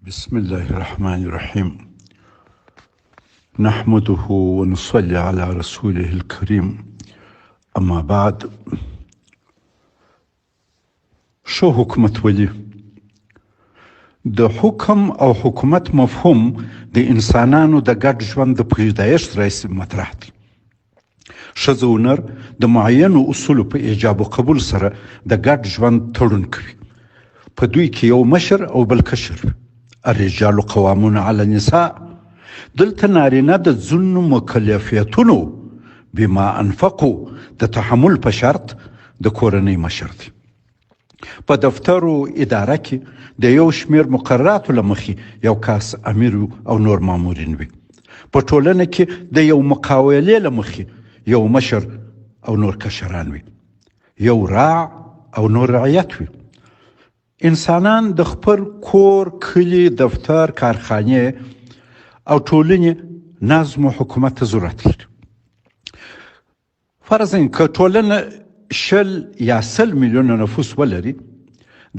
بسم الله الرحمن الرحيم نحمده ونصلي على رسوله الكريم اما بعد. شو حکومت ولي؟ د حکم او حکومت مفهوم د انسانانو د ګډ ژوند د پیدایښت راهیسې مطرح دی. ښځه او نر د معینو اصولو په ایجاب او قبول سره د ګډ ژوند تړون کوي. په دوی کې یو مشر او بل کشر وي. الرجال قوامون على النساء. دلته نارینه د ځینو مکلفیتونو بما انفقوا د تحمل په شرط د کورنۍ مشر دی. په دفتر او اداره کې د یو شمیر مقرراتو له مخې یو کس امیر او نور مامورین وي. په ټولنه کې د یو مقاولې له مخې یو مشر او نور کشران وي. یو راع او نور رعیت وي. انسانان د خپل کور، کلی، دفتر، کارخانه او ټولنې نظم او حکومت ته ضرورت لري. فرضاً که ټولنه 100 یا 100 میلیونه نفوس ولري،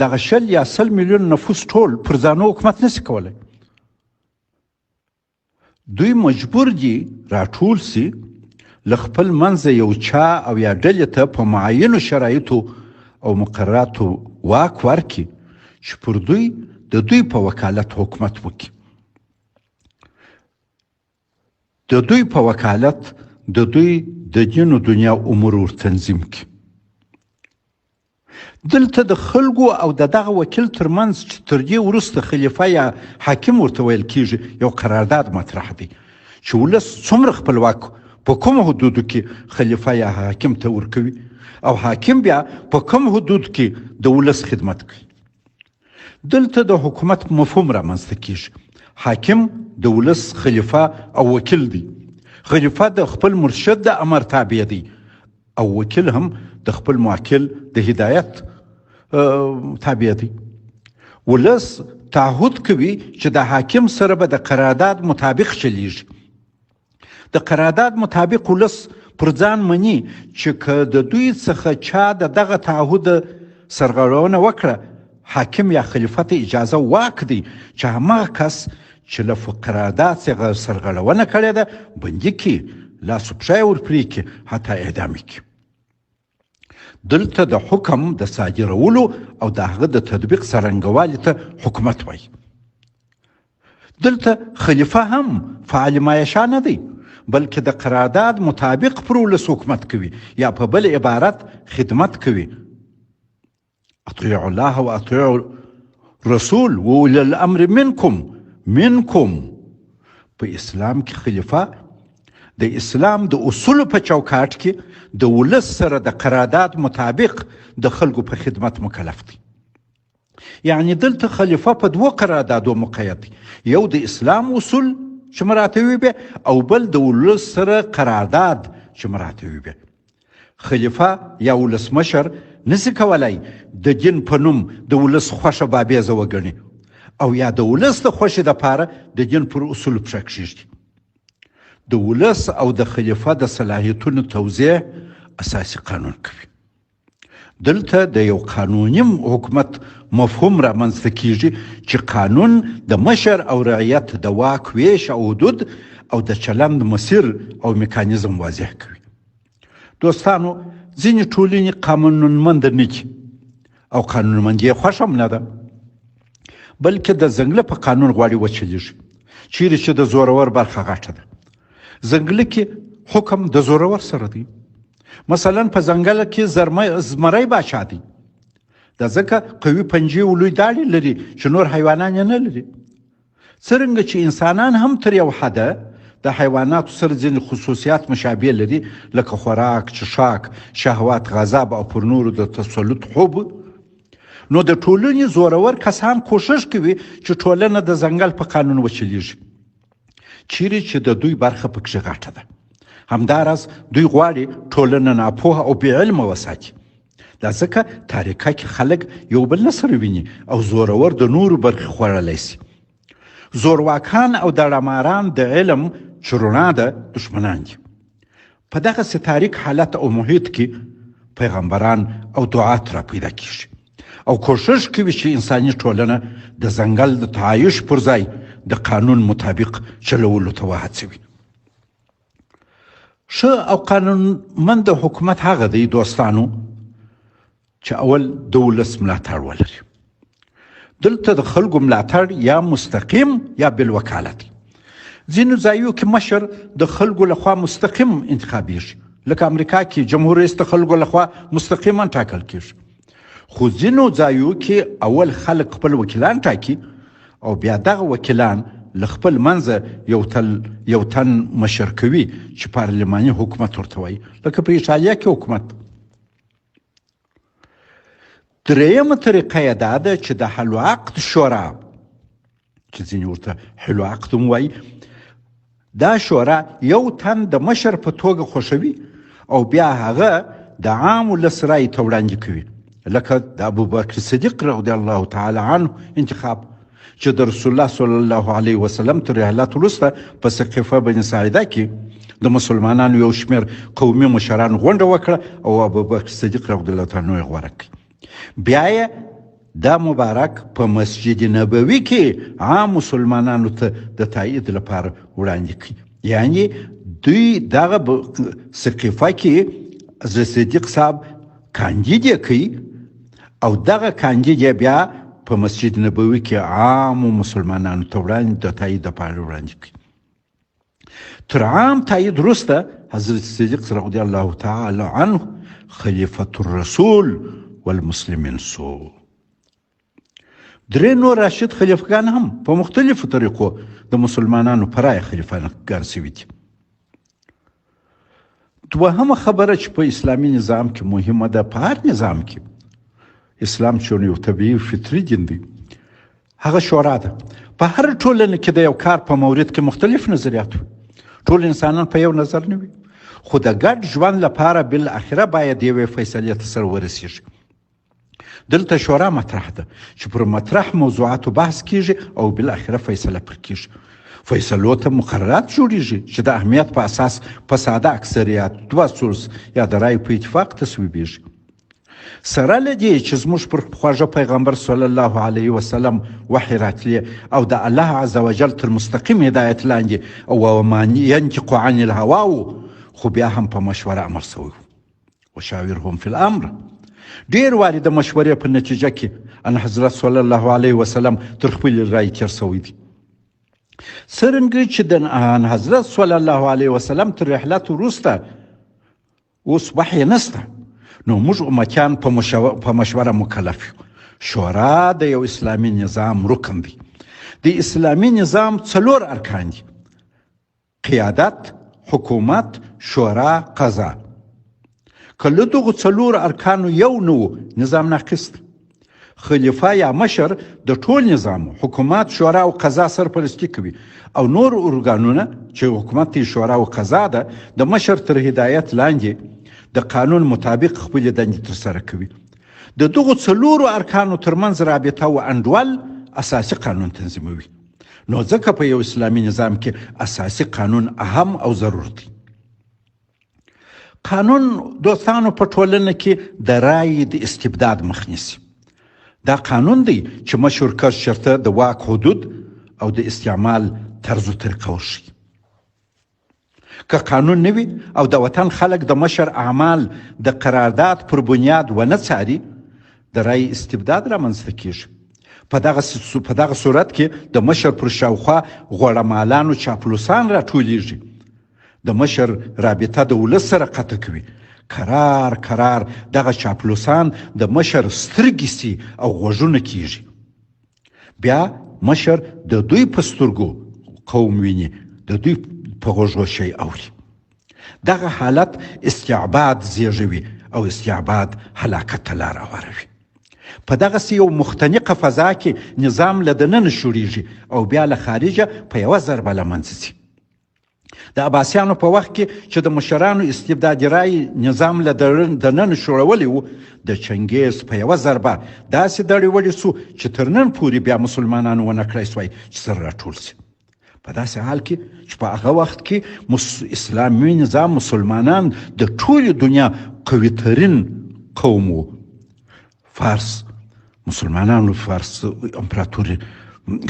دغه 100 یا 100 میلیون نفوس ټول پر ځانو حکومت نشي کولی. دوی مجبور دي راټول سي، له خپل منځه یو چا او یا ډلې ته په معینو شرایطو او مقرراتو واک ورکړي چې پر دوی د دوی په وکالت حکومت وکړي. د دوی په وکالت د دوی د دین او دنیا امور ور تنظیم کړي. دلته د خلکو او دغه وکیل ترمنځ چې تر دې وروسته خلیفه یا حاکم ورته ویل کیږي یو قرارداد مطرح دی چې ولس څومره خپلواک په کوم حدودو کې خلیفه یا حاکم ته ورکوي او حاکم بیا په کوم حدود کې د ولس خدمت کوي. دلته د حکومت مفهوم رامنځته کیږي. حاکم د ولس خلیفه او وکیل دی. خلیفه د خپل مرشد د امر تابع دی او وکیل هم د خپل موکل د هدایت تابع دی. ولس تعهد کوي چې د حاکم سره به د قرارداد مطابق چلیږي. د قرارداد مطابق ولس پر ځان مني چې که د دوی څخه چا دغه تعهد سرغړونه وکړه، حاکم یا خلیفه ته اجازه واک دی چې هماغه کس چې له قرارداد څخه سرغړونه کړې ده بندي کړي، لاس و پښه یې ورپرې کړي، حتی اعدام یې کړي. دلته د حکم د صادرولو او د هغه د تطبیق څرنګوالي ته حکومت وایي. دلته خلیفه هم فعال مایشه نه دی، بلکې د قرارداد مطابق پر ولس حکومت کوي، یا په بل عبارت خدمت کوي. اطیعوا الله و اطیعوا رسول و اولی الامر منکم. په اسلام کې خلیفه د اسلام د اصولو په چوکاټ کې د ولس سره د قرارداد مطابق د خلکو په خدمت مکلف دی. یعنی دلته خلیفه په دوه قراردادو مقید دی، یو د اسلام اصول چې مراتبي به او بل د ولس سره قرارداد چې مراتبي به. خلیفه یا ولسمشر نشي کولای د دین په نوم د ولس خوښه بابیزه وګڼي او یا د ولس د خوښې دپاره د دین پر اصول پښه کښېږدي. د ولس او د خلیفه د صلاحیتونو توزیع اساسي قانون کوي. دلته د یو قانوني حکومت مفهوم رامنځته کیږي چې قانون د مشر او رعیت د واک ویش او حدود او د چلند مسیر او میکانیزم واضح کوي. دوستانو، ځینې ټولنې قانونمند نه دي او قانونمندي یې خوښه هم نه ده، بلکې د ځنګله په قانون غواړي وچلیږي، چیرې چې د زورور برخه غټه ده. ځنګله کې حکم د زورور سره دی. مثلا په ځنګل کې زمری باچا دی، د ځکه قوي پنجې او لوی داړې لري چې نور حیوانان یې نه لري. څرنګه چې انسانان هم تر یو حده د حیواناتو سره ځینې خصوصیات مشابه لري، لکه خوراک، چښاک، شهوات، غضب او پر نورو د تسلط حب، نو د ټولنې زورور کسان کوښښ کوي چې ټولنه د ځنګل په قانون وچلیږي، چیرې چې د دوی برخه پکې غټه ده. همداراز دوی غواړي ټولنه ناپوهه او بې علمه وساتي. دا ځکه تاریکه کې خلک یو بل نه سره ویني او زورور د نورو برخې خوړلی سي. زورواکان او دړماران د علم چې رڼا ده دشمنان دي. په دغسې تاریک حالت او محیط کې پیغمبران او دعات را پیدا کیږي. او کوشش کوي چې انساني ټولنه د ځنګل د تعایش پر ځای د قانون مطابق چلولو ته وهڅوي. ښه او قانونمند حکومت هغه دی دوستانو چې اول د ولس ملاتړ ولري. دلته د خلکو ملاتړ یا مستقیم یا بالوکالت. ځینو ځایو کې مشر د خلکو لخوا مستقیم انتخابیږي، لکه امریکا کې جمهور رئیس د خلکو لخوا مستقیما ټاکل کیږي. خو ځینو ځایو کې اول خلک خپل وکیلان ټاکي او بیا دغه وکیلان له خپل منځه یو تن مشر کوي چې پارلماني حکومت ورته وایي، لکه په ایټالیا کې حکومت. درېیمه طریقه یې دا ده چې د حل و عقد شورا، چې ځینې ورته حل و عقد هم وایي، دا شورا یو تن د مشر په توګه خوښوي او بیا هغه د عام ولس رایې ته وړاندې کوي، لکه د ابوبکر صدیق رضی الله تعالی عنه انتخاب چې د رسول الله صلی الله علیه وسلم تر رحلت وروسته په سقیفه بني ساعده کې د مسلمانانو یو شمېر قومي مشرانو غونډه وکړه او ابوبکر صدیق رضی الله تعالی عنه یې غوره کړ. بیا یې دا مبارک په مسجد نبوي کې عام مسلمانانو ته د تایید لپاره وړاندې کړي. یعنی دوی دغه سقیفه کې حضرت صدیق صاحب کاندید یې کوي او دغه کاندید یې بیا په مسجد نبوي کې عام مسلمانانو ته وړاندې د تایید لپاره وړاندې کړي. تر عام تایید وروسته حضرت صدیق رضی الله تعالی عنه خلیفة الرسول والمسلمین سو. درې نور راشد خلیفګان هم په مختلفو طریقو د مسلمانانو په رایه خلیفګان سوي دي. دوهمه خبره چې په اسلامي نظام کې مهمه ده، په هر نظام کې اسلام چې یو طبیعي فطري دین دی، هغه شورا ده. په هر ټولنه کې د یو کار په مورد کې مختلف نظریات وي، ټول انسانان په یو نظر نه وي، خو د ګډ ژوند لپاره بالاخره باید یوې فیصلې ته سر ورسیږي. دلته شورا مطرح ده چې پر مطرح موضوعاتو بحث کیږي او بالاخره فیصله پر کیږي. فیصلو ته مقررات جوړیږي چې د اهمیت په اساس په ساده اکثریت 2/3 یا د رای په اتفاق تصویبیږي. سره له دې چې زموږ پر خواږه پیغمبر صلی الله علیه وسلم وحی راتلی او د الله عز وجل تر مستقیم هدایت لاندې او ما ينطق عن الهوا، خو بیا هم په مشوره امر سوی وشاورهم فی الامر. ډیر واري د مشورې په نتیجه کې ان حضرت صلی الله علیه وسلم تر خپل رای تیر سوی دي. څرنګه چې د حضرت صلی الله علیه وسلم تر رحلت وروسته اوس وحی نسته، نو موږ امتیان په مشوره مکلف یو. شورا د یو اسلامي نظام رکن دی. د اسلامي نظام 4 ارکان دي: قیادت، حکومت، شورا، قضا. کله دغه 4 ارکانو یو نو نظام ناقص دی. خلیفه یا مشر د ټول نظام حکومت، شورا او قضا سرپرستی کوي او نور ارګانونه چې حکومت، شورا او قضا ده د مشر تر هدایت لاندې د قانون مطابق خپل دندې ترسره کوي. د دغه 4 ارکانو ترمنځ رابطه او انډول اساسي قانون تنظیموي. نو ځکه په یو اسلامي نظام کې اساسي قانون اهم او ضروري دی. قانون دوستانو په ټولنه کې د رای د استبداد مخ نیسي. دا قانون دی چې مشهور کس شرطه د واک حدود او د استعمال طرز و طریقه وښيي. که قانون نه وي او د وطن خلک د مشر اعمال د قرارداد پر بنیاد ونه څاري، د رای استبداد رامنځته کیږي. په دغه صورت کې د مشر پر شاوخوا غوړمالانو چاپلوسان راټولیږي. د مشر رابطه د ولس سره قطع کوي. قرار دغه چاپلوسان د مشر سترګې سي او غوږونه کیږي. بیا مشر د دوی په سترګو قوم ویني، د دوی په غوږو شی اوري. دغه حالت استعباد زیږوي او استعباد هلاکت ته لار هواروي. په دغسې یو مختنقه فضا کې نظام له دننه شوریږي او بیا له خارجه په یوه ضربه له منځه ځي. د عباسیانو په وخت کې چې د مشرانو استبدادي رای نظام له دننه شورولی و، د چنګیز په یوه ضربه داسې دړې وړې سو چې تر نن پورې بیا مسلمانانو ونه کړی سوی چې سر راټول سي. په داسې حال کې چې په هغه وخت کې اسلامي نظام مسلمانان د ټولې دنیا قوي ترین قوم و. فارس، مسلمانانو فارس امپراتوري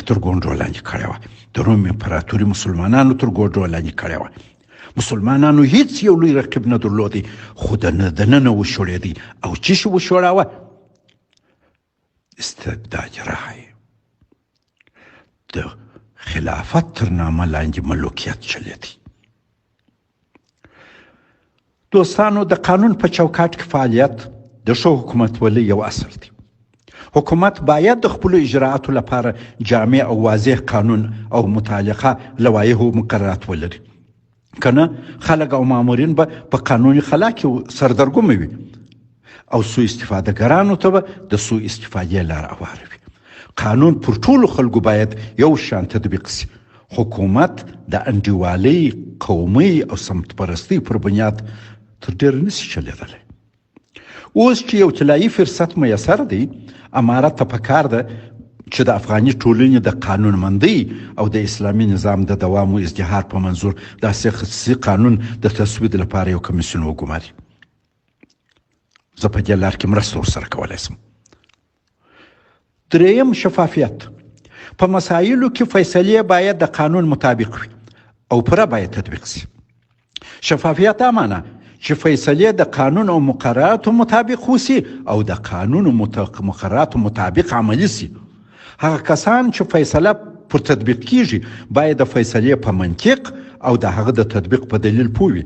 تر ګونډو لاندې کړې وه، د روم امپراتوري مسلمانانو تر ګونډو لاندې کړې وه. مسلمانانو هیڅ یو لوی رقیب نه درلودی، خو دننه وشړېدی. او څه شي وشوړاوه؟ استبداد راغی، د خلافت تر نامه لاندې ملوکیت چلېدی. دوستانو، د قانون په چوکاټ کې فعالیت د ښه حکومتولۍ یو اصل دی. حکومت باید د خپلو اجراعاتو لپاره جامع او واضح قانون او متعلقه لوایح او مقررات ولري، کنه خلک او مامورین به په قانوني خلا کې سردرګمه وي او سوء استفاده ګرانو ته به د سوء استفادې لار هواروي. قانون پر ټولو خلکو باید یو شان تطبیق سي. حکومت د انډیوالۍ، قومي او سمت پرستۍ پر بنیاد تر ډېر نشي چلېدلی. اوس چې یو طلایي فرصت میسر دی، امارت ته پکار ده چې د افغاني ټولنې د قانونمندۍ او د اسلامي نظام د دوام او ازدهار په منظور داسې خصوصي قانون د تصویب لپاره یو کمیسیون وګماري. زه په دې لار کې مرسته ورسره کولی شم. دریم، شفافیت. په مسایلو کې فیصلې باید د قانون مطابق وي او پوره باید تطبیق شي. شفافیت دا معنی چې فیصلې د قانون او مقرراتو مطابق وشي او د قانون او مقرراتو مطابق عملي شي. هغه کسان چې فیصله پر تطبیق کیږي باید د فیصلې په منطق او د هغه د تطبیق په دلیل پوه وي.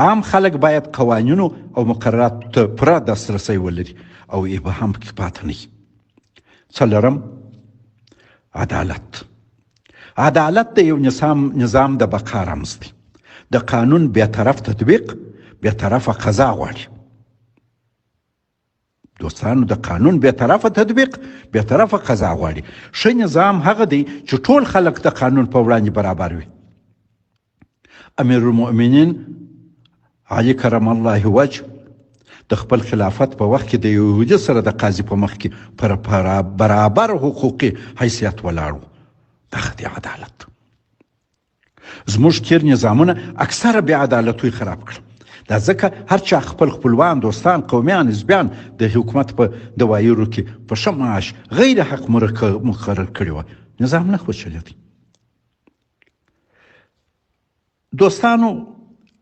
عام خلک باید قوانینو او مقرراتو ته پوره دسترسی ولري او ابهام پکې پاتې نه وي. څلورم، عدالت. عدالت د یو نظام د بقا رمز دی. د قانون بیطرف تطبیق بیطرفه قضا غواړي. دوستانو، د قانون بیطرفه تطبیق بیطرفه قضا غواړي. ښه نظام هغه دی چې ټول خلک د قانون په وړاندې برابر وي. امیر المؤمنین علي کرم الله وجه د خپل خلافت په وخت کې د یهودي سره د قاضي په مخ کې پر برابر حقوقي حیثیت ولاړ و. دغه دی عدالت. زموږ تیر نظامونه اکثره بې عدالتوي خراب کړل. دا ځکه هر چا خپل خپلوان، دوستان، قومیان، حزبیان د حکومت په دوایرو کې په ښه معاش غیر حق مقرر کړي وه. نظام نه خو چلېدی. دوستانو،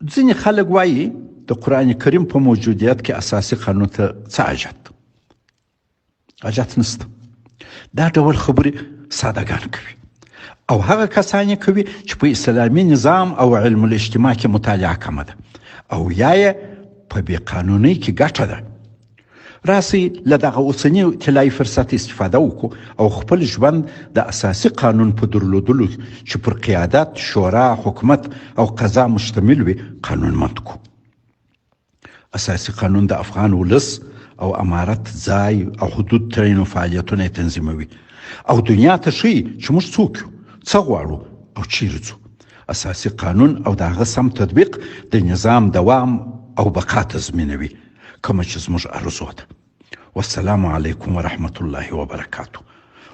ځینې خلک وایي د قرآن کریم په موجودیت کې اساسي قانون ته څه حاجت نشته. دا ډول خبرې سادهګان کوي او هغه کسان یې کوي چې په اسلامي نظام او علم الاجتماع کې مطالعه کمه ده او یا یې په بې قانونۍ کې ګټه ده. راسئ له دغه اوسني طلایي فرصت استفاده وکړو او خپل ژوند د اساسي قانون په درلودلو چې پر قیادت، شورا، حکومت او قضا مشتمل وي قانونمند کړو. اساسي قانون د افغان ولس او امارت ځای او حدود تعین او فعالیتونه تنظیموي او دنیا ته ښیي چې موږ څوک یو، څه غواړو او چیرې ځو. اساسي قانون او د هغه سم تطبیق د نظام دوام او بقا تضمینوي، کومه چې زموږ ارزو ده. والسلام علیکم ورحمة الله وبرکاته.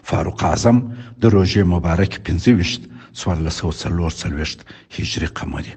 فاروق اعظم د روژې مبارک 25 1440 هجري قمري.